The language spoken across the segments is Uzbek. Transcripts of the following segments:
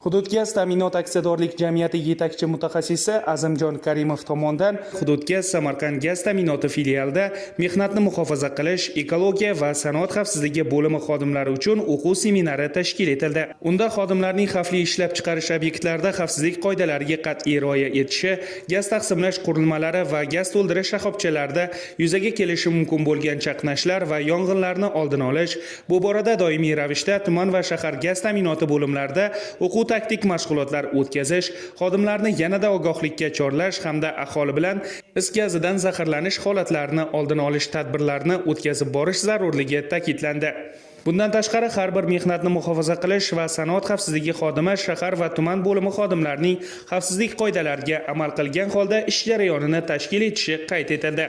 Hudud gaz ta'minot aksiyadorlik jamiyati yetakchi mutaxassisi Azimjon Karimov tomonidan Hudud gaz Samarqand gaz ta'minoti filialida mehnatni muhofaza qilish, ekologiya va sanoat xavfsizligi bo'limi xodimlari uchun o'quv seminari tashkil etildi. Unda xodimlarning xavfli ishlab chiqarish obyektlarida xavfsizlik qoidalariga qat'iy rioya etishi, gaz taqsimlash qurilmalari va gaz to'ldirish shoxobchalarida yuzaga kelishi mumkin bo'lgan chaqnashlar va yong'inlarni oldini olish, bu borada doimiy ravishda tuman va shahar gaz ta'minoti bo'limlarida o'quv taktik mashg'ulotlar o'tkazish, xodimlarni yanada ogohlikka chorlash hamda aholi bilan is gazidan zaharlanish holatlarini oldini olish tadbirlarini o'tkazib borish zarurligi ta'kidlandi. Bundan tashqari har bir mehnatni muhofaza qilish va sanoat xavfsizligi xodimi shahar va tuman bo'limi xodimlarining xavfsizlik qoidalariga amal qilgan holda ish jarayonini tashkil etishi qayd etildi.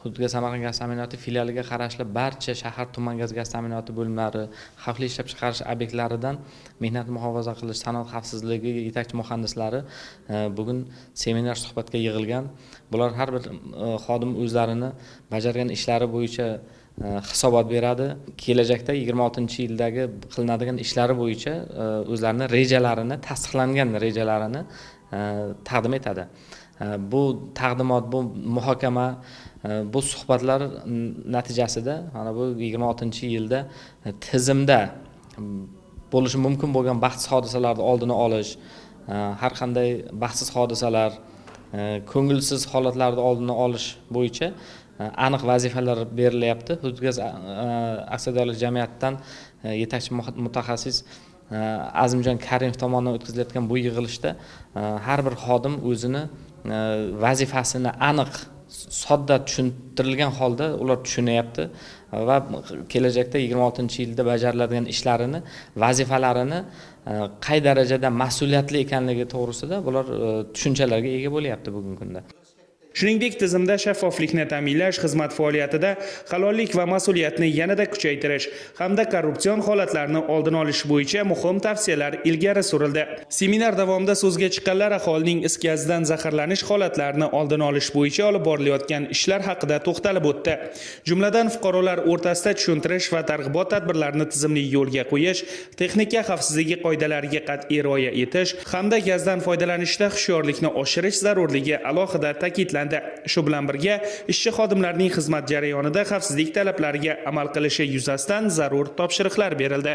Hudud gaz Samarqand gaz ta'minoti filialiga qarashli barcha shahar tuman gaz ta'minoti bo'limlari, xavfli ishlab chiqarish obyektlaridan mehnat muhofaza qilish, sanoat xavfsizligi yetakchi muhandislari bugun seminar suhbatga yig'ilgan. Bular har bir xodim o'zlarini bajargan ishlari bo'yicha hisobot beradi. Kelajakda 26-yildagi qilinadigan ishlari bo'yicha o'zlarining rejalarini, tasdiqlangan rejalarini taqdim etadi. Bu taqdimot, bu muhokama, bu suhbatlar natijasida mana bu 26-yilda tizimda bo'lishi mumkin bo'lgan baxtsiz hodisalarni oldini olish, har qanday baxtsiz hodisalar, ko'ngilsiz holatlarni oldini olish bo'yicha aniq vazifalar berilyapti. Hudud gaz aksiyadorlik jamiyatidan yetakchi mutaxassis Azimjon Karimov tomonidan o'tkazilayotgan bu yig'ilishda har bir xodim o'zini vazifasini aniq, sodda tushuntirilgan holda ular tushunyapti va kelajakda 26-yilda bajariladigan ishlarini, vazifalarini qay darajada mas'uliyatli ekanligi to'g'risida bular tushunchalarga ega bo'lyapti bugungi kunda. Shuningdek, tizimda shaffoflikni ta'minlash, xizmat faoliyatida halollik va mas'uliyatni yanada kuchaytirish hamda korrupsion holatlarni oldini olish bo'yicha muhim tavsiyalar ilgari surildi. Seminar davomida so'zga chiqqanlar aholining is gazidan zaharlanish holatlarini oldini olish bo'yicha olib borilayotgan ishlar haqida to'xtalib o'tdi. Jumladan, fuqarolar o'rtasida tushuntirish va targ'ibot tadbirlarini tizimli yo'lga qo'yish, texnika xavfsizligi qoidalariga qat'iy rioya etish hamda gazdan foydalanishda hushyorlikni oshirish zarurligi alohida ta'kidlandi. Shu bilan birga, ishchi xodimlarning xizmat jarayonida xavfsizlik talablariga amal qilishi yuzasidan zarur topshiriqlar berildi.